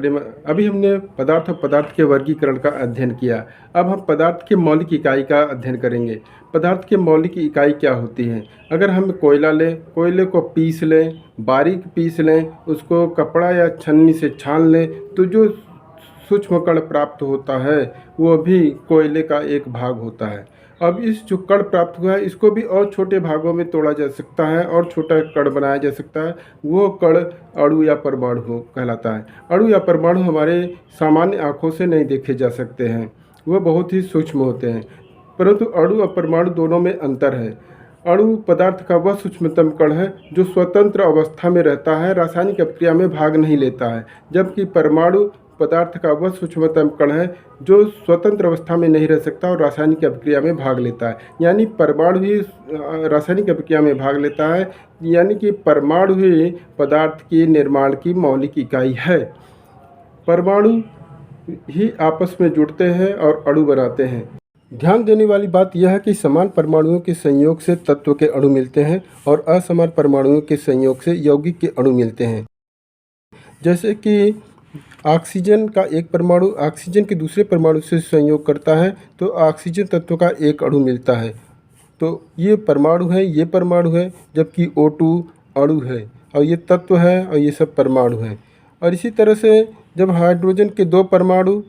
बारे में अभी हमने पदार्थ और पदार्थ के वर्गीकरण का अध्ययन किया। अब हम पदार्थ के मौलिक इकाई का अध्ययन करेंगे। पदार्थ के मौलिक इकाई क्या होती हैं? अगर हम कोयला लें, कोयले को पीस लें, बारीक पीस लें, उसको कपड़ा या छन्नी से छान लें, तो जो सूक्ष्म कण प्राप्त होता है वो भी कोयले का एक भाग होता है। अब इस जो कण प्राप्त हुआ है इसको भी और छोटे भागों में तोड़ा जा सकता है और छोटा कण बनाया जा सकता है। वो कण अणु या परमाणु कहलाता है। अणु या परमाणु हमारे सामान्य आँखों से नहीं देखे जा सकते हैं, वह बहुत ही सूक्ष्म होते हैं। परंतु अणु और परमाणु दोनों में अंतर है। अणु पदार्थ का वह सूक्ष्मतम कण है जो स्वतंत्र अवस्था में रहता है, रासायनिक अभिक्रिया में भाग नहीं लेता है, जबकि परमाणु पदार्थ का वह सूक्ष्मतम कण है जो स्वतंत्र अवस्था में नहीं रह सकता और रासायनिक अभिक्रिया में भाग लेता है। यानी परमाणु ही रासायनिक अभिक्रिया में भाग लेता है, यानी कि परमाणु ही पदार्थ के निर्माण की मौलिक इकाई है। परमाणु ही आपस में जुड़ते हैं और अणु बनाते हैं। ध्यान देने वाली बात यह है कि समान परमाणुओं के संयोग से तत्व के अणु मिलते हैं और असमान परमाणुओं के संयोग से यौगिक के अणु मिलते हैं। जैसे कि ऑक्सीजन का एक परमाणु ऑक्सीजन के दूसरे परमाणु से संयोग करता है तो ऑक्सीजन तत्व का एक अणु मिलता है। तो ये परमाणु है, ये परमाणु है, जबकि O2 अणु है और ये तत्व है और ये सब परमाणु है। और इसी तरह से जब हाइड्रोजन के दो परमाणु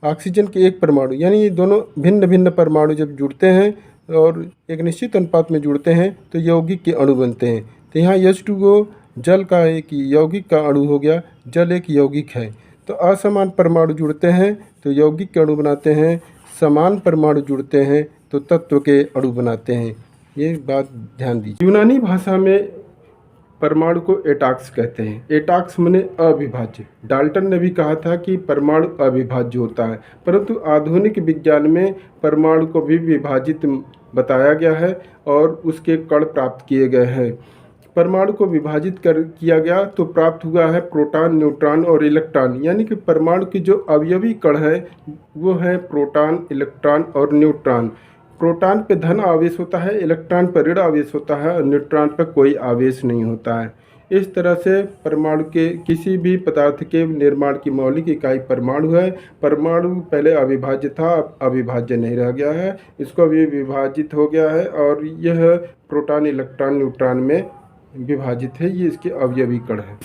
ऑक्सीजन के एक परमाणु, यानी ये दोनों भिन्न भिन्न परमाणु जब जुड़ते हैं और एक निश्चित अनुपात में जुड़ते हैं तो यौगिक के अणु बनते हैं। तो यहाँ H2O जल का एक यौगिक का अणु हो गया, जल एक यौगिक है। तो असमान परमाणु जुड़ते हैं तो यौगिक के अणु बनाते हैं, समान परमाणु जुड़ते हैं तो तत्व के अणु बनाते हैं। ये बात ध्यान दीजिए। यूनानी भाषा में परमाणु को एटॉक्स कहते हैं। एटॉक्स माने अविभाज्य। डाल्टन ने भी कहा था कि परमाणु अविभाज्य होता है, परंतु आधुनिक विज्ञान में परमाणु को भी विभाजित बताया गया है और उसके कण प्राप्त किए गए हैं। परमाणु को विभाजित किया गया तो प्राप्त हुआ है प्रोटॉन, न्यूट्रॉन और इलेक्ट्रॉन। यानी कि परमाणु की जो अवयवी कण है वो है प्रोटॉन, इलेक्ट्रॉन और न्यूट्रॉन। प्रोटॉन पे धन आवेश होता है, इलेक्ट्रॉन पर ऋण आवेश होता है और न्यूट्रॉन पर कोई आवेश नहीं होता है। इस तरह से परमाणु के किसी भी पदार्थ के निर्माण की मौलिक इकाई परमाणु है। परमाणु पहले अविभाज्य था, अब अविभाज्य नहीं रह गया है, इसको अभी विभाजित हो गया है और यह प्रोटॉन, इलेक्ट्रॉन, न्यूट्रॉन में विभाजित है। ये इसके अवयवी कण है।